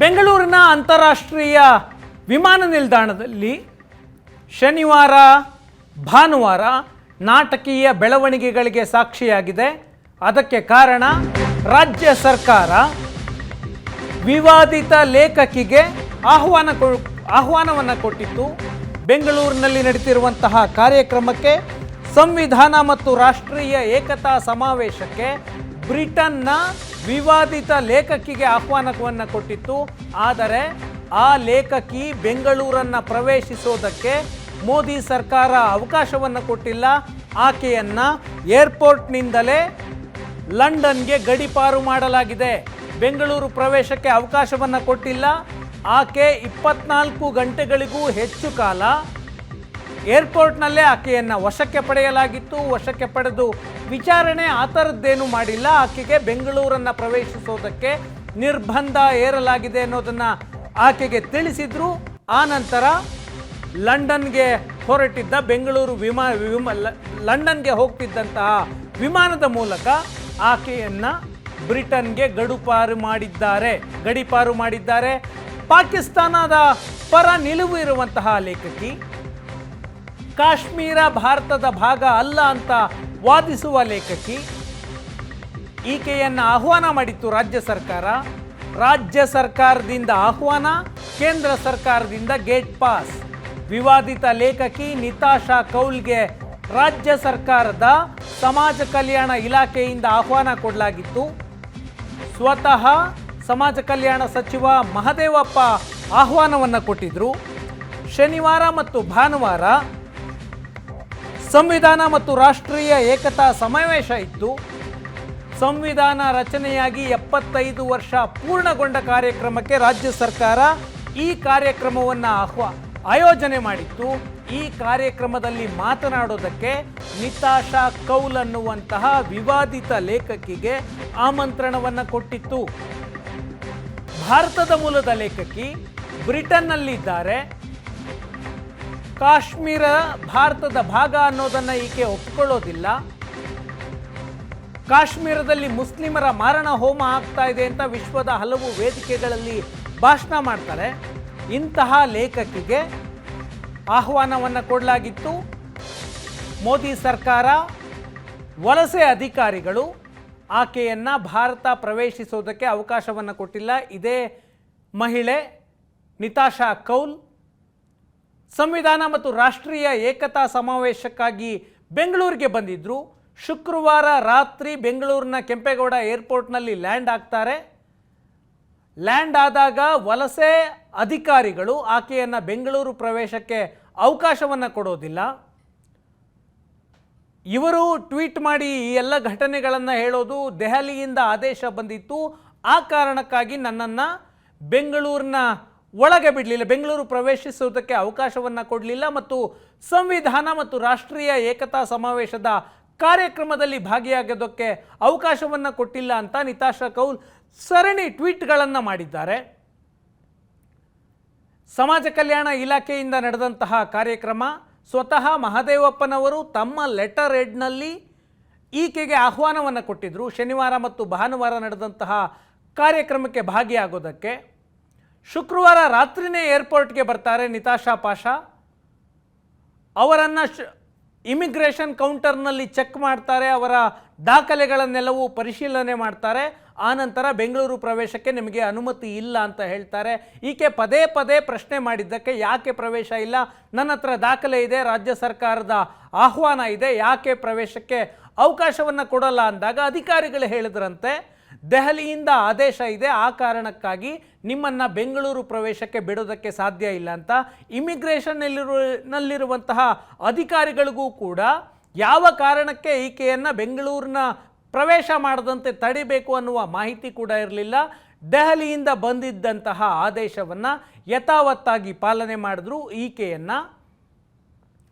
ಬೆಂಗಳೂರಿನ ಅಂತಾರಾಷ್ಟ್ರೀಯ ವಿಮಾನ ನಿಲ್ದಾಣದಲ್ಲಿ ಶನಿವಾರ ಭಾನುವಾರ ನಾಟಕೀಯ ಬೆಳವಣಿಗೆಗಳಿಗೆ ಸಾಕ್ಷಿಯಾಗಿದೆ. ಅದಕ್ಕೆ ಕಾರಣ ರಾಜ್ಯ ಸರ್ಕಾರ ವಿವಾದಿತ ಲೇಖಕಿಗೆ ಆಹ್ವಾನವನ್ನು ಕೊಟ್ಟಿತ್ತು. ಬೆಂಗಳೂರಿನಲ್ಲಿ ನಡೀತಿರುವಂತಹ ಕಾರ್ಯಕ್ರಮಕ್ಕೆ ಸಂವಿಧಾನ ಮತ್ತು ರಾಷ್ಟ್ರೀಯ ಏಕತಾ ಸಮಾವೇಶಕ್ಕೆ ಬ್ರಿಟನ್ನ ವಿವಾದಿತ ಲೇಖಕಿಗೆ ಆಹ್ವಾನವನ್ನು ಕೊಟ್ಟಿತ್ತು. ಆದರೆ ಆ ಲೇಖಕಿ ಬೆಂಗಳೂರನ್ನು ಪ್ರವೇಶಿಸೋದಕ್ಕೆ ಮೋದಿ ಸರ್ಕಾರ ಅವಕಾಶವನ್ನು ಕೊಟ್ಟಿಲ್ಲ. ಆಕೆಯನ್ನು ಏರ್ಪೋರ್ಟ್ನಿಂದಲೇ ಲಂಡನ್ಗೆ ಗಡೀಪಾರು ಮಾಡಲಾಗಿದೆ. ಬೆಂಗಳೂರು ಪ್ರವೇಶಕ್ಕೆ ಅವಕಾಶವನ್ನು ಕೊಟ್ಟಿಲ್ಲ. ಆಕೆ 24 ಗಂಟೆಗಳಿಗೂ ಹೆಚ್ಚು ಕಾಲ ಏರ್ಪೋರ್ಟ್ನಲ್ಲೇ ಆಕೆಯನ್ನು ವಶಕ್ಕೆ ಪಡೆಯಲಾಗಿತ್ತು. ವಶಕ್ಕೆ ಪಡೆದು ವಿಚಾರಣೆ ಆ ಥರದ್ದೇನೂ ಮಾಡಿಲ್ಲ. ಆಕೆಗೆ ಬೆಂಗಳೂರನ್ನು ಪ್ರವೇಶಿಸೋದಕ್ಕೆ ನಿರ್ಬಂಧ ಹೇರಲಾಗಿದೆ ಅನ್ನೋದನ್ನು ಆಕೆಗೆ ತಿಳಿಸಿದ್ರು. ಆ ನಂತರ ಲಂಡನ್ಗೆ ಹೊರಟಿದ್ದ ಲಂಡನ್ಗೆ ಹೋಗ್ತಿದ್ದಂತಹ ವಿಮಾನದ ಮೂಲಕ ಆಕೆಯನ್ನು ಬ್ರಿಟನ್ಗೆ ಗಡೀಪಾರು ಮಾಡಿದ್ದಾರೆ. ಪಾಕಿಸ್ತಾನದ ಪರ ನಿಲುವು ಇರುವಂತಹ ಲೇಖಕಿ, ಕಾಶ್ಮೀರ ಭಾರತದ ಭಾಗ ಅಲ್ಲ ಅಂತ ವಾದಿಸುವ ಲೇಖಕಿ, ಈಕೆಯನ್ನು ಆಹ್ವಾನ ಮಾಡಿತ್ತು ರಾಜ್ಯ ಸರ್ಕಾರ. ರಾಜ್ಯ ಸರ್ಕಾರದಿಂದ ಆಹ್ವಾನ, ಕೇಂದ್ರ ಸರ್ಕಾರದಿಂದ ಗೇಟ್ ಪಾಸ್. ವಿವಾದಿತ ಲೇಖಕಿ ನಿತಾಶಾ ಕೌಲ್ಗೆ ರಾಜ್ಯ ಸರ್ಕಾರದ ಸಮಾಜ ಕಲ್ಯಾಣ ಇಲಾಖೆಯಿಂದ ಆಹ್ವಾನ ಕೊಡಲಾಗಿತ್ತು. ಸ್ವತಃ ಸಮಾಜ ಕಲ್ಯಾಣ ಸಚಿವ ಮಹದೇವಪ್ಪ ಆಹ್ವಾನವನ್ನು ಕೊಟ್ಟಿದ್ರು. ಶನಿವಾರ ಮತ್ತು ಭಾನುವಾರ ಸಂವಿಧಾನ ಮತ್ತು ರಾಷ್ಟ್ರೀಯ ಏಕತಾ ಸಮಾವೇಶ ಇತ್ತು. ಸಂವಿಧಾನ ರಚನೆಯಾಗಿ 75 ವರ್ಷ ಪೂರ್ಣಗೊಂಡ ಕಾರ್ಯಕ್ರಮಕ್ಕೆ ರಾಜ್ಯ ಸರ್ಕಾರ ಈ ಕಾರ್ಯಕ್ರಮವನ್ನು ಆಯೋಜನೆ ಮಾಡಿತ್ತು. ಈ ಕಾರ್ಯಕ್ರಮದಲ್ಲಿ ಮಾತನಾಡೋದಕ್ಕೆ ನಿತಾಶಾ ಕೌಲ್ ಅನ್ನುವಂತಹ ವಿವಾದಿತ ಲೇಖಕಿಗೆ ಆಮಂತ್ರಣವನ್ನು ಕೊಟ್ಟಿತ್ತು. ಭಾರತದ ಮೂಲದ ಲೇಖಕಿ ಬ್ರಿಟನ್ನಲ್ಲಿದ್ದಾರೆ. ಕಾಶ್ಮೀರ ಭಾರತದ ಭಾಗ ಅನ್ನೋದನ್ನು ಈಕೆ ಒಪ್ಪಿಕೊಳ್ಳೋದಿಲ್ಲ. ಕಾಶ್ಮೀರದಲ್ಲಿ ಮುಸ್ಲಿಮರ ಮಾರಣ ಹೋಮ ಆಗ್ತಾ ಇದೆ ಅಂತ ವಿಶ್ವದ ಹಲವು ವೇದಿಕೆಗಳಲ್ಲಿ ಭಾಷಣ ಮಾಡ್ತಾರೆ. ಇಂತಹ ಲೇಖಕಿಗೆ ಆಹ್ವಾನವನ್ನು ಕೊಡಲಾಗಿತ್ತು. ಮೋದಿ ಸರ್ಕಾರ, ವಲಸೆ ಅಧಿಕಾರಿಗಳು ಆಕೆಯನ್ನು ಭಾರತ ಪ್ರವೇಶಿಸೋದಕ್ಕೆ ಅವಕಾಶವನ್ನು ಕೊಟ್ಟಿಲ್ಲ. ಇದೇ ಮಹಿಳೆ ನಿತಾಶಾ ಕೌಲ್ ಸಂವಿಧಾನ ಮತ್ತು ರಾಷ್ಟ್ರೀಯ ಏಕತಾ ಸಮಾವೇಶಕ್ಕಾಗಿ ಬೆಂಗಳೂರಿಗೆ ಬಂದಿದ್ದರು. ಶುಕ್ರವಾರ ರಾತ್ರಿ ಬೆಂಗಳೂರಿನ ಕೆಂಪೇಗೌಡ ಏರ್ಪೋರ್ಟ್ನಲ್ಲಿ ಲ್ಯಾಂಡ್ ಆಗ್ತಾರೆ. ಲ್ಯಾಂಡ್ ಆದಾಗ ವಲಸೆ ಅಧಿಕಾರಿಗಳು ಆಕೆಯನ್ನು ಬೆಂಗಳೂರು ಪ್ರವೇಶಕ್ಕೆ ಅವಕಾಶವನ್ನು ಕೊಡೋದಿಲ್ಲ. ಇವರು ಟ್ವೀಟ್ ಮಾಡಿ ಈ ಎಲ್ಲ ಘಟನೆಗಳನ್ನು ಹೇಳೋದು, ದೆಹಲಿಯಿಂದ ಆದೇಶ ಬಂದಿತ್ತು, ಆ ಕಾರಣಕ್ಕಾಗಿ ನನ್ನನ್ನು ಬೆಂಗಳೂರಿನ ಒಳಗೆ ಬಿಡಲಿಲ್ಲ, ಬೆಂಗಳೂರು ಪ್ರವೇಶಿಸುವುದಕ್ಕೆ ಅವಕಾಶವನ್ನು ಕೊಡಲಿಲ್ಲ ಮತ್ತು ಸಂವಿಧಾನ ಮತ್ತು ರಾಷ್ಟ್ರೀಯ ಏಕತಾ ಸಮಾವೇಶದ ಕಾರ್ಯಕ್ರಮದಲ್ಲಿ ಭಾಗಿಯಾಗೋದಕ್ಕೆ ಅವಕಾಶವನ್ನು ಕೊಟ್ಟಿಲ್ಲ ಅಂತ ನಿತಾಶಾ ಕೌಲ್ ಸರಣಿ ಟ್ವೀಟ್ಗಳನ್ನು ಮಾಡಿದ್ದಾರೆ. ಸಮಾಜ ಕಲ್ಯಾಣ ಇಲಾಖೆಯಿಂದ ನಡೆದಂತಹ ಕಾರ್ಯಕ್ರಮ, ಸ್ವತಃ ಮಹದೇವಪ್ಪನವರು ತಮ್ಮ ಲೆಟರ್ ಹೆಡ್ನಲ್ಲಿ ಈಕೆಗೆ ಆಹ್ವಾನವನ್ನು ಕೊಟ್ಟಿದ್ದರು. ಶನಿವಾರ ಮತ್ತು ಭಾನುವಾರ ನಡೆದಂತಹ ಕಾರ್ಯಕ್ರಮಕ್ಕೆ ಭಾಗಿಯಾಗೋದಕ್ಕೆ. ಶುಕ್ರವಾರ ರಾತ್ರಿನೇ ಏರ್ಪೋರ್ಟ್ಗೆ ಬರ್ತಾರೆ ನಿತಾಶಾ ಪಾಷಾ. ಅವರನ್ನು ಇಮಿಗ್ರೇಷನ್ ಕೌಂಟರ್ನಲ್ಲಿ ಚೆಕ್ ಮಾಡ್ತಾರೆ. ಅವರ ದಾಖಲೆಗಳನ್ನೆಲ್ಲವೂ ಪರಿಶೀಲನೆ ಮಾಡ್ತಾರೆ. ಆನಂತರ ಬೆಂಗಳೂರು ಪ್ರವೇಶಕ್ಕೆ ನಿಮಗೆ ಅನುಮತಿ ಇಲ್ಲ ಅಂತ ಹೇಳ್ತಾರೆ. ಈಕೆ ಪದೇ ಪದೇ ಪ್ರಶ್ನೆ ಮಾಡಿದ್ದಕ್ಕೆ ಯಾಕೆ ಪ್ರವೇಶ ಇಲ್ಲ, ನನ್ನ ಹತ್ರ ದಾಖಲೆ ಇದೆ, ರಾಜ್ಯ ಸರ್ಕಾರದ ಆಹ್ವಾನ ಇದೆ, ಯಾಕೆ ಪ್ರವೇಶಕ್ಕೆ ಅವಕಾಶವನ್ನು ಕೊಡಲ್ಲ ಅಂದಾಗ ಅಧಿಕಾರಿಗಳು ಹೇಳಿದ್ರಂತೆ, ದೆಹಲಿಯಿಂದ ಆದೇಶ ಇದೆ, ಆ ಕಾರಣಕ್ಕಾಗಿ ನಿಮ್ಮನ್ನು ಬೆಂಗಳೂರು ಪ್ರವೇಶಕ್ಕೆ ಬಿಡೋದಕ್ಕೆ ಸಾಧ್ಯ ಇಲ್ಲ ಅಂತ. ಇಮಿಗ್ರೇಷನ್ನಲ್ಲಿರುವಂತಹ ಅಧಿಕಾರಿಗಳಿಗೂ ಕೂಡ ಯಾವ ಕಾರಣಕ್ಕೆ ಈಕೆಯನ್ನು ಬೆಂಗಳೂರಿನ ಪ್ರವೇಶ ಮಾಡದಂತೆ ತಡಿಬೇಕು ಅನ್ನುವ ಮಾಹಿತಿ ಕೂಡ ಇರಲಿಲ್ಲ. ದೆಹಲಿಯಿಂದ ಬಂದಿದ್ದಂತಹ ಆದೇಶವನ್ನು ಯಥಾವತ್ತಾಗಿ ಪಾಲನೆ ಮಾಡಿದ್ರು. ಈಕೆಯನ್ನು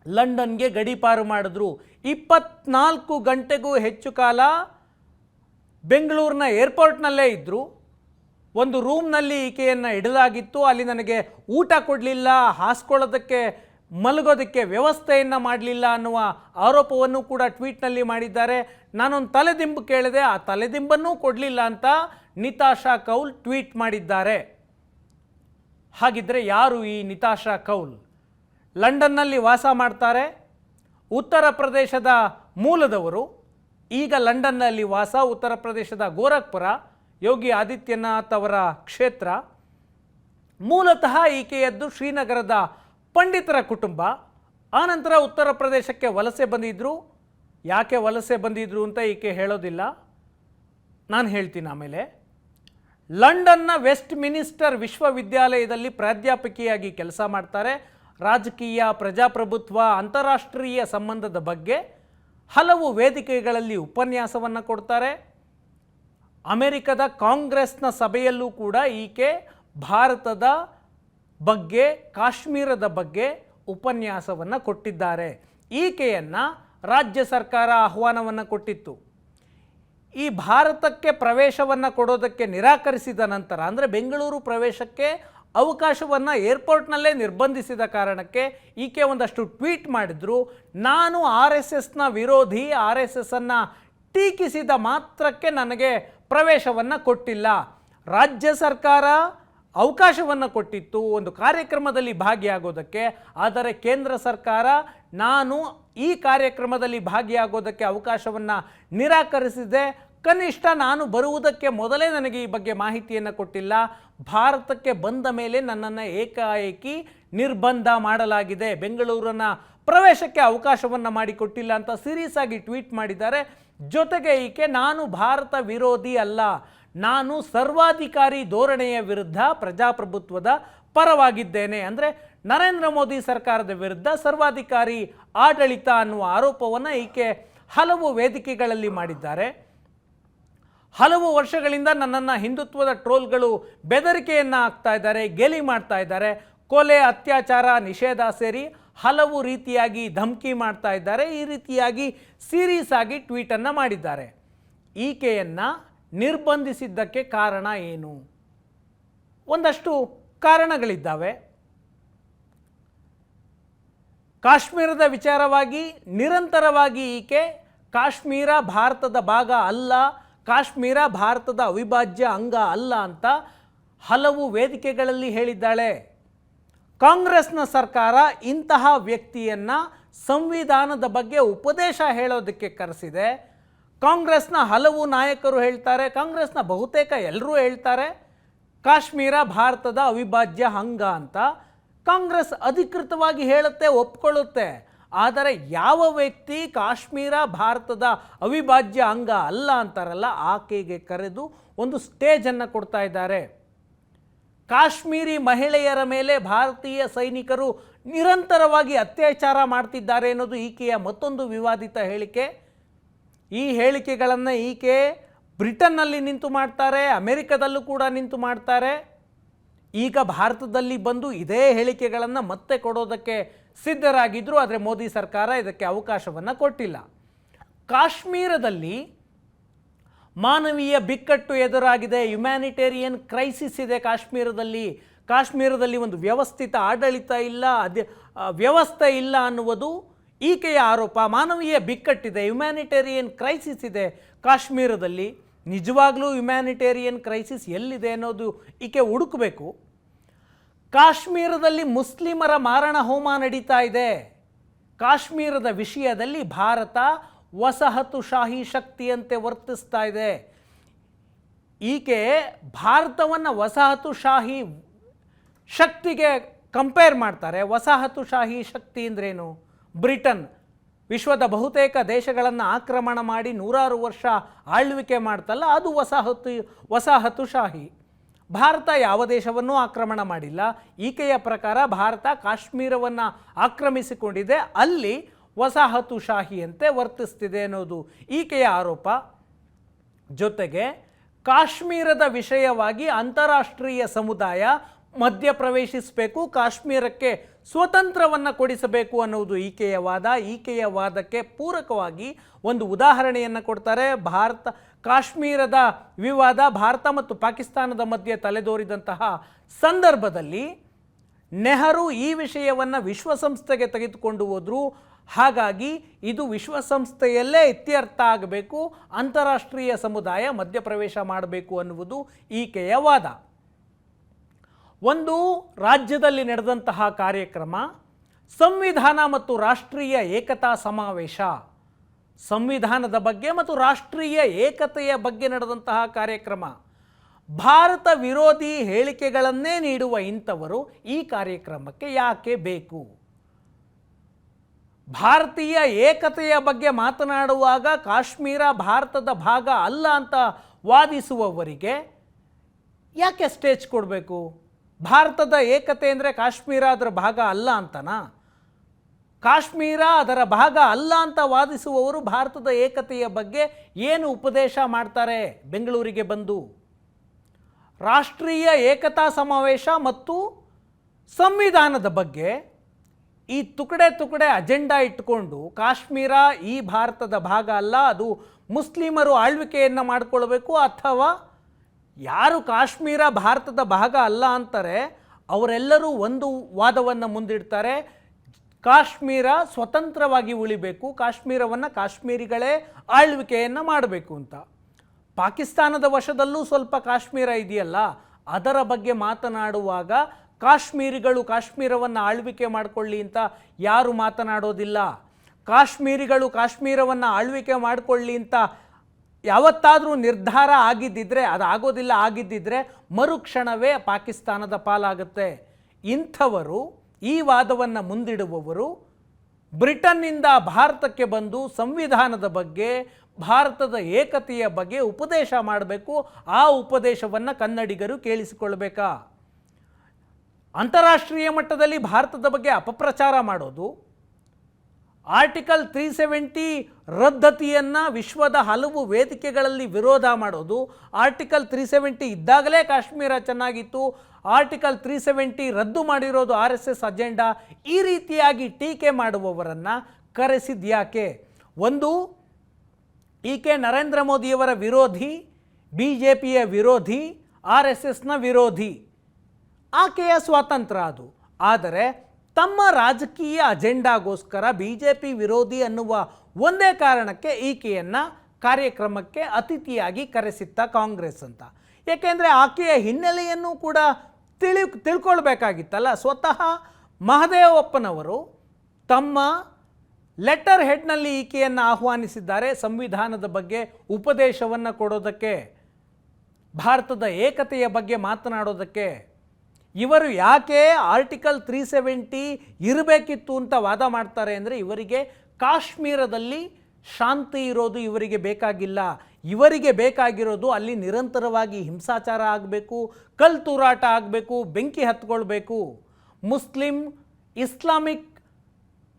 ಲಂಡನ್ಗೆ ಗಡೀಪಾರು ಮಾಡಿದ್ರು. 24 ಗಂಟೆಗೂ ಹೆಚ್ಚು ಕಾಲ ಬೆಂಗಳೂರಿನ ಏರ್ಪೋರ್ಟ್ನಲ್ಲೇ ಇದ್ದರು. ಒಂದು ರೂಮ್ನಲ್ಲಿ ಈಕೆಯನ್ನು ಇಡಲಾಗಿತ್ತು. ಅಲ್ಲಿ ನನಗೆ ಊಟ ಕೊಡಲಿಲ್ಲ, ಹಾಸ್ಕೊಳ್ಳೋದಕ್ಕೆ ಮಲಗೋದಕ್ಕೆ ವ್ಯವಸ್ಥೆಯನ್ನು ಮಾಡಲಿಲ್ಲ ಅನ್ನುವ ಆರೋಪವನ್ನು ಕೂಡ ಟ್ವೀಟ್ನಲ್ಲಿ ಮಾಡಿದ್ದಾರೆ. ನಾನೊಂದು ತಲೆದಿಂಬು ಕೇಳಿದೆ, ಆ ತಲೆದಿಂಬನ್ನೂ ಕೊಡಲಿಲ್ಲ ಅಂತ ನಿತಾಶಾ ಕೌಲ್ ಟ್ವೀಟ್ ಮಾಡಿದ್ದಾರೆ. ಹಾಗಿದ್ರೆ ಯಾರು ಈ ನಿತಾಶಾ ಕೌಲ್? ಲಂಡನ್ನಲ್ಲಿ ವಾಸ ಮಾಡ್ತಾರೆ, ಉತ್ತರ ಪ್ರದೇಶದ ಮೂಲದವರು, ಈಗ ಲಂಡನ್ನಲ್ಲಿ ವಾಸ, ಉತ್ತರ ಪ್ರದೇಶದ ಗೋರಖ್ಪುರ, ಯೋಗಿ ಆದಿತ್ಯನಾಥ್ ಅವರ ಕ್ಷೇತ್ರ. ಮೂಲತಃ ಈಕೆಯದ್ದು ಶ್ರೀನಗರದ ಪಂಡಿತರ ಕುಟುಂಬ. ಆನಂತರ ಉತ್ತರ ಪ್ರದೇಶಕ್ಕೆ ವಲಸೆ ಬಂದಿದ್ದರು. ಯಾಕೆ ವಲಸೆ ಬಂದಿದ್ರು ಅಂತ ಈಕೆ ಹೇಳೋದಿಲ್ಲ, ನಾನು ಹೇಳ್ತೀನಿ ಆಮೇಲೆ. ಲಂಡನ್ನ ವೆಸ್ಟ್ ಮಿನಿಸ್ಟರ್ ವಿಶ್ವವಿದ್ಯಾಲಯದಲ್ಲಿ ಪ್ರಾಧ್ಯಾಪಕಿಯಾಗಿ ಕೆಲಸ ಮಾಡ್ತಾರೆ. ರಾಜಕೀಯ, ಪ್ರಜಾಪ್ರಭುತ್ವ, ಅಂತಾರಾಷ್ಟ್ರೀಯ ಸಂಬಂಧದ ಬಗ್ಗೆ ಹಲವು ವೇದಿಕೆಗಳಲ್ಲಿ ಉಪನ್ಯಾಸವನ್ನು ಕೊಡ್ತಾರೆ. ಅಮೆರಿಕದ ಕಾಂಗ್ರೆಸ್ನ ಸಭೆಯಲ್ಲೂ ಕೂಡ ಈಕೆ ಭಾರತದ ಬಗ್ಗೆ, ಕಾಶ್ಮೀರದ ಬಗ್ಗೆ ಉಪನ್ಯಾಸವನ್ನು ಕೊಟ್ಟಿದ್ದಾರೆ. ಈಕೆಯನ್ನು ರಾಜ್ಯ ಸರ್ಕಾರ ಆಹ್ವಾನವನ್ನು ಕೊಟ್ಟಿತ್ತು. ಈ ಭಾರತಕ್ಕೆ ಪ್ರವೇಶವನ್ನು ಕೊಡೋದಕ್ಕೆ ನಿರಾಕರಿಸಿದ ನಂತರ, ಅಂದರೆ ಬೆಂಗಳೂರು ಪ್ರವೇಶಕ್ಕೆ ಅವಕಾಶವನ್ನು ಏರ್ಪೋರ್ಟ್ನಲ್ಲೇ ನಿರ್ಬಂಧಿಸಿದ ಕಾರಣಕ್ಕೆ ಈಕೆ ಒಂದಷ್ಟು ಟ್ವೀಟ್ ಮಾಡಿದ್ರು. ನಾನು RSSನ ವಿರೋಧಿ, RSSನ್ನು ಟೀಕಿಸಿದ ಮಾತ್ರಕ್ಕೆ ನನಗೆ ಪ್ರವೇಶವನ್ನು ಕೊಟ್ಟಿಲ್ಲ. ರಾಜ್ಯ ಸರ್ಕಾರ ಅವಕಾಶವನ್ನು ಕೊಟ್ಟಿತ್ತು ಒಂದು ಕಾರ್ಯಕ್ರಮದಲ್ಲಿ ಭಾಗಿಯಾಗೋದಕ್ಕೆ. ಆದರೆ ಕೇಂದ್ರ ಸರ್ಕಾರ ನಾನು ಈ ಕಾರ್ಯಕ್ರಮದಲ್ಲಿ ಭಾಗಿಯಾಗೋದಕ್ಕೆ ಅವಕಾಶವನ್ನು ನಿರಾಕರಿಸಿದೆ. ಕನಿಷ್ಠ ನಾನು ಬರುವುದಕ್ಕೆ ಮೊದಲೇ ನನಗೆ ಈ ಬಗ್ಗೆ ಮಾಹಿತಿಯನ್ನು ಕೊಟ್ಟಿಲ್ಲ. ಭಾರತಕ್ಕೆ ಬಂದ ಮೇಲೆ ನನ್ನನ್ನು ಏಕಾಏಕಿ ನಿರ್ಬಂಧ ಮಾಡಲಾಗಿದೆ, ಬೆಂಗಳೂರನ್ನ ಪ್ರವೇಶಕ್ಕೆ ಅವಕಾಶವನ್ನು ಮಾಡಿಕೊಟ್ಟಿಲ್ಲ ಅಂತ ಸೀರಿಯಸ್ ಆಗಿ ಟ್ವೀಟ್ ಮಾಡಿದ್ದಾರೆ. ಜೊತೆಗೆ ಈಕೆ ನಾನು ಭಾರತ ವಿರೋಧಿ ಅಲ್ಲ, ನಾನು ಸರ್ವಾಧಿಕಾರಿ ಧೋರಣೆಯ ವಿರುದ್ಧ ಪ್ರಜಾಪ್ರಭುತ್ವದ ಪರವಾಗಿದ್ದೇನೆ, ಅಂದರೆ ನರೇಂದ್ರ ಮೋದಿ ಸರ್ಕಾರದ ವಿರುದ್ಧ ಸರ್ವಾಧಿಕಾರಿ ಆಡಳಿತ ಅನ್ನುವ ಆರೋಪವನ್ನು ಈಕೆ ಹಲವು ವೇದಿಕೆಗಳಲ್ಲಿ ಮಾಡಿದ್ದಾರೆ. ಹಲವು ವರ್ಷಗಳಿಂದ ನನ್ನನ್ನು ಹಿಂದುತ್ವದ ಟ್ರೋಲ್ಗಳು ಬೆದರಿಕೆಯನ್ನು ಹಾಕ್ತಾ ಇದ್ದಾರೆ, ಗೇಲಿ ಮಾಡ್ತಾ ಇದ್ದಾರೆ. ಕೊಲೆ, ಅತ್ಯಾಚಾರ ನಿಷೇಧ ಸೇರಿ ಹಲವು ರೀತಿಯಾಗಿ ಧಮಕಿ ಮಾಡ್ತಾ ಇದ್ದಾರೆ. ಈ ರೀತಿಯಾಗಿ ಸೀರಿಯಸ್ ಆಗಿ ಟ್ವೀಟನ್ನು ಮಾಡಿದ್ದಾರೆ. ಈಕೆಯನ್ನು ನಿರ್ಬಂಧಿಸಿದ್ದಕ್ಕೆ ಕಾರಣ ಏನು? ಒಂದಷ್ಟು ಕಾರಣಗಳಿದ್ದಾವೆ. ಕಾಶ್ಮೀರದ ವಿಚಾರವಾಗಿ ನಿರಂತರವಾಗಿ ಈಕೆ ಕಾಶ್ಮೀರ ಭಾರತದ ಭಾಗ ಅಲ್ಲ, ಕಾಶ್ಮೀರ ಭಾರತದ ಅವಿಭಾಜ್ಯ ಅಂಗ ಅಲ್ಲ ಅಂತ ಹಲವು ವೇದಿಕೆಗಳಲ್ಲಿ ಹೇಳಿದ್ದಾಳೆ. ಕಾಂಗ್ರೆಸ್ನ ಸರ್ಕಾರ ಇಂತಹ ವ್ಯಕ್ತಿಯನ್ನು ಸಂವಿಧಾನದ ಬಗ್ಗೆ ಉಪದೇಶ ಹೇಳೋದಕ್ಕೆ ಕರೆಸಿದೆ. ಕಾಂಗ್ರೆಸ್ನ ಹಲವು ನಾಯಕರು ಹೇಳ್ತಾರೆ, ಕಾಂಗ್ರೆಸ್ನ ಬಹುತೇಕ ಎಲ್ಲರೂ ಹೇಳ್ತಾರೆ ಕಾಶ್ಮೀರ ಭಾರತದ ಅವಿಭಾಜ್ಯ ಅಂಗ ಅಂತ. ಕಾಂಗ್ರೆಸ್ ಅಧಿಕೃತವಾಗಿ ಹೇಳುತ್ತೆ, ಒಪ್ಕೊಳ್ಳುತ್ತೆ. ಆದರೆ ಯಾವ ವ್ಯಕ್ತಿ ಕಾಶ್ಮೀರ ಭಾರತದ ಅವಿಭಾಜ್ಯ ಅಂಗ ಅಲ್ಲ ಅಂತಾರಲ್ಲ, ಆಕೆಗೆ ಕರೆದು ಒಂದು ಸ್ಟೇಜನ್ನು ಕೊಡ್ತಾ ಇದ್ದಾರೆ. ಕಾಶ್ಮೀರಿ ಮಹಿಳೆಯರ ಮೇಲೆ ಭಾರತೀಯ ಸೈನಿಕರು ನಿರಂತರವಾಗಿ ಅತ್ಯಾಚಾರ ಮಾಡ್ತಿದ್ದಾರೆ ಅನ್ನೋದು ಈಕೆಯ ಮತ್ತೊಂದು ವಿವಾದಿತ ಹೇಳಿಕೆ. ಈ ಹೇಳಿಕೆಗಳನ್ನು ಈಕೆ ಬ್ರಿಟನ್ನಲ್ಲಿ ನಿಂತು ಮಾಡ್ತಾರೆ, ಅಮೆರಿಕದಲ್ಲೂ ಕೂಡ ನಿಂತು ಮಾಡ್ತಾರೆ. ಈಗ ಭಾರತದಲ್ಲಿ ಬಂದು ಇದೇ ಹೇಳಿಕೆಗಳನ್ನು ಮತ್ತೆ ಕೊಡೋದಕ್ಕೆ ಸಿದ್ಧರಾಗಿದ್ದರು. ಆದರೆ ಮೋದಿ ಸರ್ಕಾರ ಇದಕ್ಕೆ ಅವಕಾಶವನ್ನು ಕೊಟ್ಟಿಲ್ಲ. ಕಾಶ್ಮೀರದಲ್ಲಿ ಮಾನವೀಯ ಬಿಕ್ಕಟ್ಟು ಎದುರಾಗಿದೆ, ಹ್ಯುಮ್ಯಾನಿಟೇರಿಯನ್ ಕ್ರೈಸಿಸ್ ಇದೆ ಕಾಶ್ಮೀರದಲ್ಲಿ ಒಂದು ವ್ಯವಸ್ಥಿತ ಆಡಳಿತ ಇಲ್ಲ, ವ್ಯವಸ್ಥೆ ಇಲ್ಲ ಅನ್ನುವುದು ಈಕೆಯ ಆರೋಪ. ಮಾನವೀಯ ಬಿಕ್ಕಟ್ಟಿದೆ, ಹ್ಯುಮ್ಯಾನಿಟೇರಿಯನ್ ಕ್ರೈಸಿಸ್ ಇದೆ ಕಾಶ್ಮೀರದಲ್ಲಿ. ನಿಜವಾಗ್ಲೂ ಹ್ಯುಮ್ಯಾನಿಟೇರಿಯನ್ ಕ್ರೈಸಿಸ್ ಎಲ್ಲಿದೆ ಅನ್ನೋದು ಈಕೆ ಹುಡುಕಬೇಕು. ಕಾಶ್ಮೀರದಲ್ಲಿ ಮುಸ್ಲಿಮರ ಮಾರಣ ಹೋಮ ನಡೀತಾ ಇದೆ. ಕಾಶ್ಮೀರದ ವಿಷಯದಲ್ಲಿ ಭಾರತ ವಸಾಹತುಶಾಹಿ ಶಕ್ತಿಯಂತೆ ವರ್ತಿಸ್ತಾ ಇದೆ. ಈಕೆ ಭಾರತವನ್ನು ವಸಾಹತುಶಾಹಿ ಶಕ್ತಿಗೆ ಕಂಪೇರ್ ಮಾಡ್ತಾರೆ. ವಸಾಹತುಶಾಹಿ ಶಕ್ತಿ ಅಂದ್ರೇನು? ಬ್ರಿಟನ್ ವಿಶ್ವದ ಬಹುತೇಕ ದೇಶಗಳನ್ನು ಆಕ್ರಮಣ ಮಾಡಿ ನೂರಾರು ವರ್ಷ ಆಳ್ವಿಕೆ ಮಾಡ್ತಲ್ಲ, ಅದು ವಸಾಹತುಶಾಹಿ. ಭಾರತ ಯಾವ ದೇಶವನ್ನೂ ಆಕ್ರಮಣ ಮಾಡಿಲ್ಲ. ಈಕೆಯ ಪ್ರಕಾರ ಭಾರತ ಕಾಶ್ಮೀರವನ್ನು ಆಕ್ರಮಿಸಿಕೊಂಡಿದೆ, ಅಲ್ಲಿ ವಸಾಹತುಶಾಹಿಯಂತೆ ವರ್ತಿಸ್ತಿದೆ ಅನ್ನೋದು ಈಕೆಯ ಆರೋಪ. ಜೊತೆಗೆ ಕಾಶ್ಮೀರದ ವಿಷಯವಾಗಿ ಅಂತಾರಾಷ್ಟ್ರೀಯ ಸಮುದಾಯ ಮಧ್ಯಪ್ರವೇಶಿಸಬೇಕು, ಕಾಶ್ಮೀರಕ್ಕೆ ಸ್ವತಂತ್ರವನ್ನು ಕೊಡಿಸಬೇಕು ಅನ್ನುವುದು ಈಕೆಯ ವಾದ. ಈಕೆಯ ವಾದಕ್ಕೆ ಪೂರಕವಾಗಿ ಒಂದು ಉದಾಹರಣೆಯನ್ನು ಕೊಡ್ತಾರೆ. ಕಾಶ್ಮೀರದ ವಿವಾದ ಭಾರತ ಮತ್ತು ಪಾಕಿಸ್ತಾನದ ಮಧ್ಯೆ ತಲೆದೋರಿದಂತಹ ಸಂದರ್ಭದಲ್ಲಿ ನೆಹರು ಈ ವಿಷಯವನ್ನು ವಿಶ್ವಸಂಸ್ಥೆಗೆ ತೆಗೆದುಕೊಂಡು ಹೋದರು. ಹಾಗಾಗಿ ಇದು ವಿಶ್ವಸಂಸ್ಥೆಯಲ್ಲೇ ಇತ್ಯರ್ಥ ಆಗಬೇಕು, ಅಂತಾರಾಷ್ಟ್ರೀಯ ಸಮುದಾಯ ಮಧ್ಯಪ್ರವೇಶ ಮಾಡಬೇಕು ಅನ್ನುವುದು ಈಕೆಯ ವಾದ. ಒಂದು ರಾಜ್ಯದಲ್ಲಿ ನಡೆದಂತಹ ಕಾರ್ಯಕ್ರಮ ಸಂವಿಧಾನ ಮತ್ತು ರಾಷ್ಟ್ರೀಯ ಏಕತಾ ಸಮಾವೇಶ. ಸಂವಿಧಾನದ ಬಗ್ಗೆ ಮತ್ತು ರಾಷ್ಟ್ರೀಯ ಏಕತೆಯ ಬಗ್ಗೆ ನಡೆದಂತಹ ಕಾರ್ಯಕ್ರಮ. ಭಾರತ ವಿರೋಧಿ ಹೇಳಿಕೆಗಳನ್ನೇ ನೀಡುವ ಇಂಥವರು ಈ ಕಾರ್ಯಕ್ರಮಕ್ಕೆ ಯಾಕೆ ಬೇಕು? ಭಾರತೀಯ ಏಕತೆಯ ಬಗ್ಗೆ ಮಾತನಾಡುವಾಗ ಕಾಶ್ಮೀರ ಭಾರತದ ಭಾಗ ಅಲ್ಲ ಅಂತ ವಾದಿಸುವವರಿಗೆ ಯಾಕೆ ಸ್ಟೇಜ್ ಕೊಡಬೇಕು? ಭಾರತದ ಏಕತೆ ಅಂದರೆ ಕಾಶ್ಮೀರ ಅದರ ಭಾಗ ಅಲ್ಲ ಅಂತನಾ? ಕಾಶ್ಮೀರ ಅದರ ಭಾಗ ಅಲ್ಲ ಅಂತ ವಾದಿಸುವವರು ಭಾರತದ ಏಕತೆಯ ಬಗ್ಗೆ ಏನು ಉಪದೇಶ ಮಾಡ್ತಾರೆ ಬೆಂಗಳೂರಿಗೆ ಬಂದು? ರಾಷ್ಟ್ರೀಯ ಏಕತಾ ಸಮಾವೇಶ ಮತ್ತು ಸಂವಿಧಾನದ ಬಗ್ಗೆ ಈ ತುಕಡೆ ಅಜೆಂಡಾ ಇಟ್ಟುಕೊಂಡು ಕಾಶ್ಮೀರ ಈ ಭಾರತದ ಭಾಗ ಅಲ್ಲ, ಅದು ಮುಸ್ಲಿಮರು ಆಳ್ವಿಕೆಯನ್ನು ಮಾಡಿಕೊಳ್ಬೇಕು, ಅಥವಾ ಯಾರು ಕಾಶ್ಮೀರ ಭಾರತದ ಭಾಗ ಅಲ್ಲ ಅಂತಾರೆ ಅವರೆಲ್ಲರೂ ಒಂದು ವಾದವನ್ನು ಮುಂದಿಡ್ತಾರೆ, ಕಾಶ್ಮೀರ ಸ್ವತಂತ್ರವಾಗಿ ಉಳಿಬೇಕು, ಕಾಶ್ಮೀರವನ್ನು ಕಾಶ್ಮೀರಿಗಳೇ ಆಳ್ವಿಕೆಯನ್ನು ಮಾಡಬೇಕು ಅಂತ. ಪಾಕಿಸ್ತಾನದ ವಶದಲ್ಲೂ ಸ್ವಲ್ಪ ಕಾಶ್ಮೀರ ಇದೆಯಲ್ಲ, ಅದರ ಬಗ್ಗೆ ಮಾತನಾಡುವಾಗ ಕಾಶ್ಮೀರಿಗಳು ಕಾಶ್ಮೀರವನ್ನು ಆಳ್ವಿಕೆ ಮಾಡಿಕೊಳ್ಳಿ ಅಂತ ಯಾರು ಮಾತನಾಡೋದಿಲ್ಲ. ಕಾಶ್ಮೀರಿಗಳು ಕಾಶ್ಮೀರವನ್ನು ಆಳ್ವಿಕೆ ಮಾಡಿಕೊಳ್ಳಿ ಅಂತ ಯಾವತ್ತಾದರೂ ನಿರ್ಧಾರ ಆಗಿದ್ದಿದ್ರೆ, ಅದು ಆಗೋದಿಲ್ಲ, ಆಗಿದ್ದಿದ್ರೆ ಮರುಕ್ಷಣವೇ ಪಾಕಿಸ್ತಾನದ ಪಾಲಾಗುತ್ತೆ. ಇಂಥವರು, ಈ ವಾದವನ್ನು ಮುಂದಿಡುವವರು ಬ್ರಿಟನ್ನಿಂದ ಭಾರತಕ್ಕೆ ಬಂದು ಸಂವಿಧಾನದ ಬಗ್ಗೆ, ಭಾರತದ ಏಕತೆಯ ಬಗ್ಗೆ ಉಪದೇಶ ಮಾಡಬೇಕು. ಆ ಉಪದೇಶವನ್ನು ಕನ್ನಡಿಗರು ಕೇಳಿಸಿಕೊಳ್ಬೇಕಾ? ಅಂತಾರಾಷ್ಟ್ರೀಯ ಮಟ್ಟದಲ್ಲಿ ಭಾರತದ ಬಗ್ಗೆ ಅಪಪ್ರಚಾರ ಮಾಡೋದು, ಆರ್ಟಿಕಲ್ 370 ರದ್ದತಿಯನ್ನು ವಿಶ್ವದ ಹಲವು ವೇದಿಕೆಗಳಲ್ಲಿ ವಿರೋಧ ಮಾಡೋದು, ಆರ್ಟಿಕಲ್ 370 ಇದ್ದಾಗಲೇ ಕಾಶ್ಮೀರ ಚೆನ್ನಾಗಿತ್ತು, ಆರ್ಟಿಕಲ್ 370 ರದ್ದು ಮಾಡಿರೋದು RSS ಅಜೆಂಡಾ, ಈ ರೀತಿಯಾಗಿ ಟೀಕೆ ಮಾಡುವವರನ್ನು ಕರೆಸಿದ್ಯಾಕೆ? ಒಂದು, ಈಕೆ ನರೇಂದ್ರ ಮೋದಿಯವರ ವಿರೋಧಿ, BJPಯ ವಿರೋಧಿ, RSSನ ವಿರೋಧಿ, ಆಕೆಯ ಸ್ವಾತಂತ್ರ್ಯ ಅದು. ಆದರೆ ತಮ್ಮ ರಾಜಕೀಯ ಅಜೆಂಡಾಗೋಸ್ಕರ BJP ವಿರೋಧಿ ಅನ್ನುವ ಒಂದೇ ಕಾರಣಕ್ಕೆ ಈಕೆಯನ್ನು ಕಾರ್ಯಕ್ರಮಕ್ಕೆ ಅತಿಥಿಯಾಗಿ ಕರೆಸಿತ್ತ ಕಾಂಗ್ರೆಸ್ ಅಂತ. ಏಕೆಂದರೆ ಆಕೆಯ ಹಿನ್ನೆಲೆಯನ್ನು ಕೂಡ ತಿಳ್ಕೊಳ್ಬೇಕಾಗಿತ್ತಲ್ಲ. ಸ್ವತಃ ಮಹದೇವಪ್ಪನವರು ತಮ್ಮ ಲೆಟರ್ ಹೆಡ್ನಲ್ಲಿ ಈಕೆಯನ್ನು ಆಹ್ವಾನಿಸಿದ್ದಾರೆ ಸಂವಿಧಾನದ ಬಗ್ಗೆ ಉಪದೇಶವನ್ನು ಕೊಡೋದಕ್ಕೆ, ಭಾರತದ ಏಕತೆಯ ಬಗ್ಗೆ ಮಾತನಾಡೋದಕ್ಕೆ. ಇವರು ಯಾಕೆ ಆರ್ಟಿಕಲ್ 370 ಇರಬೇಕಿತ್ತು ಅಂತ ವಾದ ಮಾಡ್ತಾರೆ ಅಂದರೆ, ಇವರಿಗೆ ಕಾಶ್ಮೀರದಲ್ಲಿ ಶಾಂತಿ ಇರೋದು ಇವರಿಗೆ ಬೇಕಾಗಿಲ್ಲ. ಇವರಿಗೆ ಬೇಕಾಗಿರೋದು ಅಲ್ಲಿ ನಿರಂತರವಾಗಿ ಹಿಂಸಾಚಾರ ಆಗಬೇಕು, ಕಲ್ಲು ತೂರಾಟ ಆಗಬೇಕು, ಬೆಂಕಿ ಹತ್ಕೊಳ್ಬೇಕು. ಇಸ್ಲಾಮಿಕ್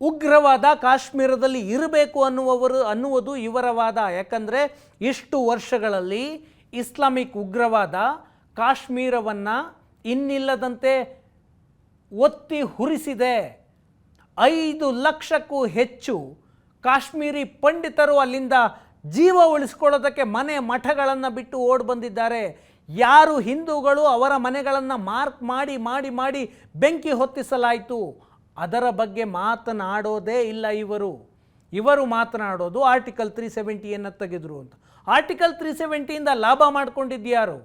ಉಗ್ರವಾದ ಕಾಶ್ಮೀರದಲ್ಲಿ ಇರಬೇಕು ಅನ್ನುವುದು ಇವರ ವಾದ. ಯಾಕಂದರೆ ಇಷ್ಟು ವರ್ಷಗಳಲ್ಲಿ ಇಸ್ಲಾಮಿಕ್ ಉಗ್ರವಾದ ಕಾಶ್ಮೀರವನ್ನು ಇನ್ನಿಲ್ಲದಂತೆ ಒತ್ತಿ ಹುರಿಸಿದೆ. 5 ಲಕ್ಷಕ್ಕೂ ಹೆಚ್ಚು ಕಾಶ್ಮೀರಿ ಪಂಡಿತರು ಅಲ್ಲಿಂದ ಜೀವ ಉಳಿಸ್ಕೊಳ್ಳೋದಕ್ಕೆ ಮನೆ ಮಠಗಳನ್ನು ಬಿಟ್ಟು ಓಡಿ ಬಂದಿದ್ದಾರೆ. ಯಾರು ಹಿಂದೂಗಳು ಅವರ ಮನೆಗಳನ್ನು ಮಾರ್ಕ್ ಮಾಡಿ ಮಾಡಿ ಮಾಡಿ ಬೆಂಕಿ ಹೊತ್ತಿಸಲಾಯಿತು. ಅದರ ಬಗ್ಗೆ ಮಾತನಾಡೋದೇ ಇಲ್ಲ ಇವರು ಮಾತನಾಡೋದು ಆರ್ಟಿಕಲ್ 370ಯನ್ನು ತೆಗೆದರು ಅಂತ. ಆರ್ಟಿಕಲ್ 370ಇಂದ ಲಾಭ ಮಾಡ್ಕೊಂಡಿದ್ಯಾರು?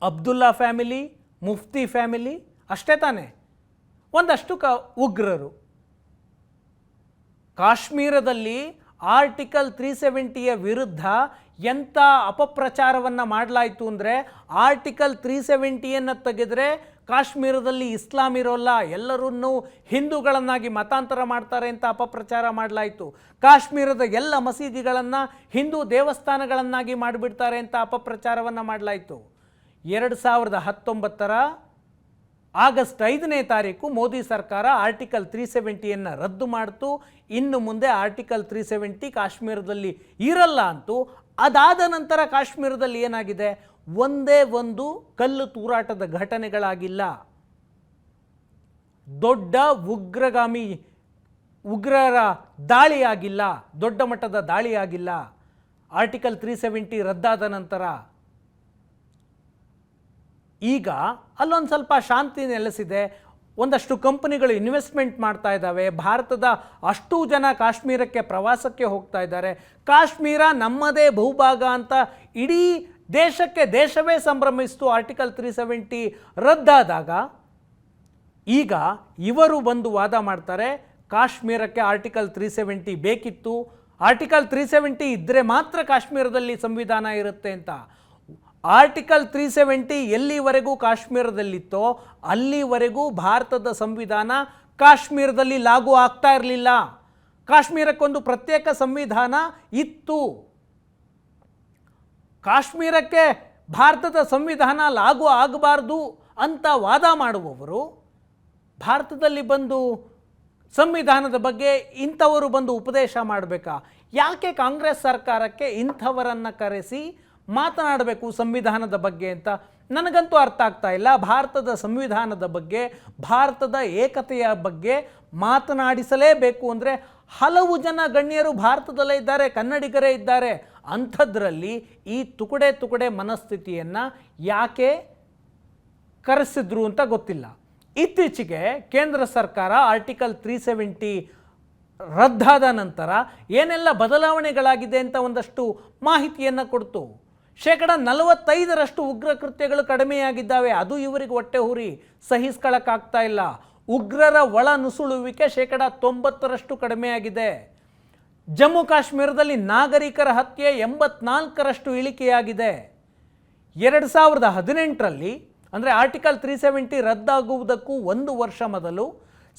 ಅಬ್ದುಲ್ಲಾ ಫ್ಯಾಮಿಲಿ, ಮುಫ್ತಿ ಫ್ಯಾಮಿಲಿ, ಅಷ್ಟೇ ತಾನೆ. ಒಂದಷ್ಟು ಉಗ್ರರು ಕಾಶ್ಮೀರದಲ್ಲಿ ಆರ್ಟಿಕಲ್ 370ಯ ವಿರುದ್ಧ ಎಂಥ ಅಪಪ್ರಚಾರವನ್ನು ಮಾಡಲಾಯಿತು ಅಂದರೆ, ಆರ್ಟಿಕಲ್ 370ಯನ್ನು ತೆಗೆದರೆ ಕಾಶ್ಮೀರದಲ್ಲಿ ಇಸ್ಲಾಂ ಇರೋಲ್ಲ, ಎಲ್ಲರನ್ನೂ ಹಿಂದೂಗಳನ್ನಾಗಿ ಮತಾಂತರ ಮಾಡ್ತಾರೆ ಅಂತ ಅಪಪ್ರಚಾರ ಮಾಡಲಾಯಿತು. ಕಾಶ್ಮೀರದ ಎಲ್ಲ ಮಸೀದಿಗಳನ್ನು ಹಿಂದೂ ದೇವಸ್ಥಾನಗಳನ್ನಾಗಿ ಮಾಡಿಬಿಡ್ತಾರೆ ಅಂತ ಅಪಪ್ರಚಾರವನ್ನು ಮಾಡಲಾಯಿತು. 2019 ಆಗಸ್ಟ್ 5ನೇ ತಾರೀಕು ಮೋದಿ ಸರ್ಕಾರ ಆರ್ಟಿಕಲ್ 370ಯನ್ನು ರದ್ದು ಮಾಡಿತು. ಇನ್ನು ಮುಂದೆ ಆರ್ಟಿಕಲ್ 370 ಕಾಶ್ಮೀರದಲ್ಲಿ ಇರಲ್ಲ ಅಂತು. ಅದಾದ ನಂತರ ಕಾಶ್ಮೀರದಲ್ಲಿ ಏನಾಗಿದೆ? ಒಂದೇ ಒಂದು ಕಲ್ಲು ತೂರಾಟದ ಘಟನೆಗಳಾಗಿಲ್ಲ, ದೊಡ್ಡ ಉಗ್ರರ ದಾಳಿಯಾಗಿಲ್ಲ, ದೊಡ್ಡ ಮಟ್ಟದ ದಾಳಿಯಾಗಿಲ್ಲ. ಆರ್ಟಿಕಲ್ 370 ರದ್ದಾದ ನಂತರ ಈಗ ಅಲ್ಲೊಂದು ಸ್ವಲ್ಪ ಶಾಂತಿ ನೆಲೆಸಿದೆ. ಒಂದಷ್ಟು ಕಂಪನಿಗಳು ಇನ್ವೆಸ್ಟ್ಮೆಂಟ್ ಮಾಡ್ತಾ ಇದ್ದಾವೆ. ಭಾರತದ ಅಷ್ಟೂ ಜನ ಕಾಶ್ಮೀರಕ್ಕೆ ಪ್ರವಾಸಕ್ಕೆ ಹೋಗ್ತಾ ಇದ್ದಾರೆ. ಕಾಶ್ಮೀರ ನಮ್ಮದೇ ಭೂಭಾಗ ಅಂತ ಇಡೀ ದೇಶಕ್ಕೆ ದೇಶವೇ ಸಂಭ್ರಮಿಸ್ತು ಆರ್ಟಿಕಲ್ 370 ರದ್ದಾದಾಗ. ಈಗ ಇವರು ಬಂದು ವಾದ ಮಾಡ್ತಾರೆ ಕಾಶ್ಮೀರಕ್ಕೆ ಆರ್ಟಿಕಲ್ 370 ಬೇಕಿತ್ತು, ಆರ್ಟಿಕಲ್ 370 ಇದ್ದರೆ ಮಾತ್ರ ಕಾಶ್ಮೀರದಲ್ಲಿ ಸಂವಿಧಾನ ಇರುತ್ತೆ ಅಂತ. ಆರ್ಟಿಕಲ್ 370 ಎಲ್ಲಿವರೆಗೂ ಕಾಶ್ಮೀರದಲ್ಲಿತ್ತೋ ಅಲ್ಲಿವರೆಗೂ ಭಾರತದ ಸಂವಿಧಾನ ಕಾಶ್ಮೀರದಲ್ಲಿ ಲಾಗು ಆಗ್ತಾ ಇರಲಿಲ್ಲ. ಕಾಶ್ಮೀರಕ್ಕೊಂದು ಪ್ರತ್ಯೇಕ ಸಂವಿಧಾನ ಇತ್ತು. ಕಾಶ್ಮೀರಕ್ಕೆ ಭಾರತದ ಸಂವಿಧಾನ ಲಾಗು ಆಗಬಾರ್ದು ಅಂತ ವಾದ ಮಾಡುವವರು ಭಾರತದಲ್ಲಿ ಬಂದು ಸಂವಿಧಾನದ ಬಗ್ಗೆ ಇಂಥವರು ಬಂದು ಉಪದೇಶ ಮಾಡಬೇಕಾ? ಯಾಕೆ ಕಾಂಗ್ರೆಸ್ ಸರ್ಕಾರಕ್ಕೆ ಇಂಥವರನ್ನು ಕರೆಸಿ ಮಾತನಾಡಬೇಕು ಸಂವಿಧಾನದ ಬಗ್ಗೆ ಅಂತ ನನಗಂತೂ ಅರ್ಥ ಆಗ್ತಾ ಇಲ್ಲ. ಭಾರತದ ಸಂವಿಧಾನದ ಬಗ್ಗೆ, ಭಾರತದ ಏಕತೆಯ ಬಗ್ಗೆ ಮಾತನಾಡಿಸಲೇಬೇಕು ಅಂದರೆ ಹಲವು ಜನ ಗಣ್ಯರು ಭಾರತದಲ್ಲೇ ಇದ್ದಾರೆ, ಕನ್ನಡಿಗರೇ ಇದ್ದಾರೆ. ಅಂಥದ್ರಲ್ಲಿ ಈ ತುಕಡೆ ಮನಸ್ಥಿತಿಯನ್ನು ಯಾಕೆ ಕರೆಸಿದ್ರು ಅಂತ ಗೊತ್ತಿಲ್ಲ. ಇತ್ತೀಚೆಗೆ ಕೇಂದ್ರ ಸರ್ಕಾರ ಆರ್ಟಿಕಲ್ 370 ರದ್ದಾದ ನಂತರ ಏನೆಲ್ಲ ಬದಲಾವಣೆಗಳಾಗಿದೆ ಅಂತ ಒಂದಷ್ಟು ಮಾಹಿತಿಯನ್ನು ಕೊಡ್ತು. 45% ಉಗ್ರ ಕೃತ್ಯಗಳು ಕಡಿಮೆಯಾಗಿದ್ದಾವೆ. ಅದು ಇವರಿಗೆ ಹೊಟ್ಟೆ ಹುರಿ ಸಹಿಸ್ಕೊಳ್ಳೋಕ್ಕಾಗ್ತಾ ಇಲ್ಲ. ಉಗ್ರರ ಒಳ ನುಸುಳುವಿಕೆ 90% ಕಡಿಮೆಯಾಗಿದೆ. ಜಮ್ಮು ಕಾಶ್ಮೀರದಲ್ಲಿ ನಾಗರಿಕರ ಹತ್ಯೆ 84% ಇಳಿಕೆಯಾಗಿದೆ. 2018ರಲ್ಲಿ ಅಂದರೆ ಆರ್ಟಿಕಲ್ 370 ರದ್ದಾಗುವುದಕ್ಕೂ 1 ವರ್ಷ ಮೊದಲು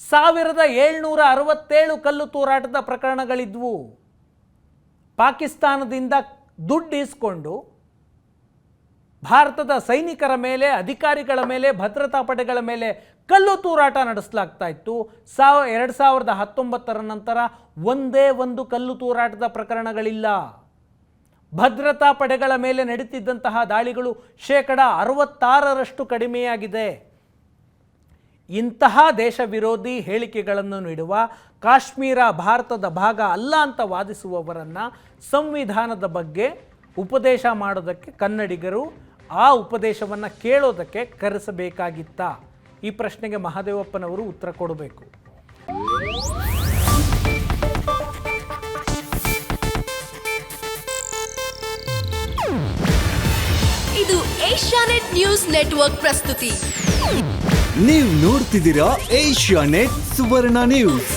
1767 ಕಲ್ಲು ತೂರಾಟದ ಪ್ರಕರಣಗಳಿದ್ವು. ಪಾಕಿಸ್ತಾನದಿಂದ ದುಡ್ಡು ಇಸ್ಕೊಂಡು ಭಾರತದ ಸೈನಿಕರ ಮೇಲೆ, ಅಧಿಕಾರಿಗಳ ಮೇಲೆ, ಭದ್ರತಾ ಪಡೆಗಳ ಮೇಲೆ ಕಲ್ಲು ತೂರಾಟ ನಡೆಸಲಾಗ್ತಾ ಇತ್ತು. 2019ರ ನಂತರ ಒಂದೇ ಒಂದು ಕಲ್ಲು ತೂರಾಟದ ಪ್ರಕರಣಗಳಿಲ್ಲ. ಭದ್ರತಾ ಪಡೆಗಳ ಮೇಲೆ ನಡೀತಿದ್ದಂತಹ ದಾಳಿಗಳು 66% ಕಡಿಮೆಯಾಗಿದೆ. ಇಂತಹ ದೇಶ ವಿರೋಧಿ ಹೇಳಿಕೆಗಳನ್ನು ನೀಡುವ, ಕಾಶ್ಮೀರ ಭಾರತದ ಭಾಗ ಅಲ್ಲ ಅಂತ ವಾದಿಸುವವರನ್ನು ಸಂವಿಧಾನದ ಬಗ್ಗೆ ಉಪದೇಶ ಮಾಡೋದಕ್ಕೆ ಕನ್ನಡಿಗರು ಆ ಉಪದೇಶವನ್ನು ಕೇಳೋದಕ್ಕೆ ಕರೆಸಬೇಕಾಗಿತ್ತ? ಈ ಪ್ರಶ್ನೆಗೆ ಮಹದೇವಪ್ಪನವರು ಉತ್ತರ ಕೊಡಬೇಕು. ಇದು ಏಷ್ಯಾನೆಟ್ ನ್ಯೂಸ್ ನೆಟ್ವರ್ಕ್ ಪ್ರಸ್ತುತಿ. ನೀವು ನೋಡ್ತಿದ್ದೀರಾ ಏಷ್ಯಾನೆಟ್ ಸುವರ್ಣ ನ್ಯೂಸ್.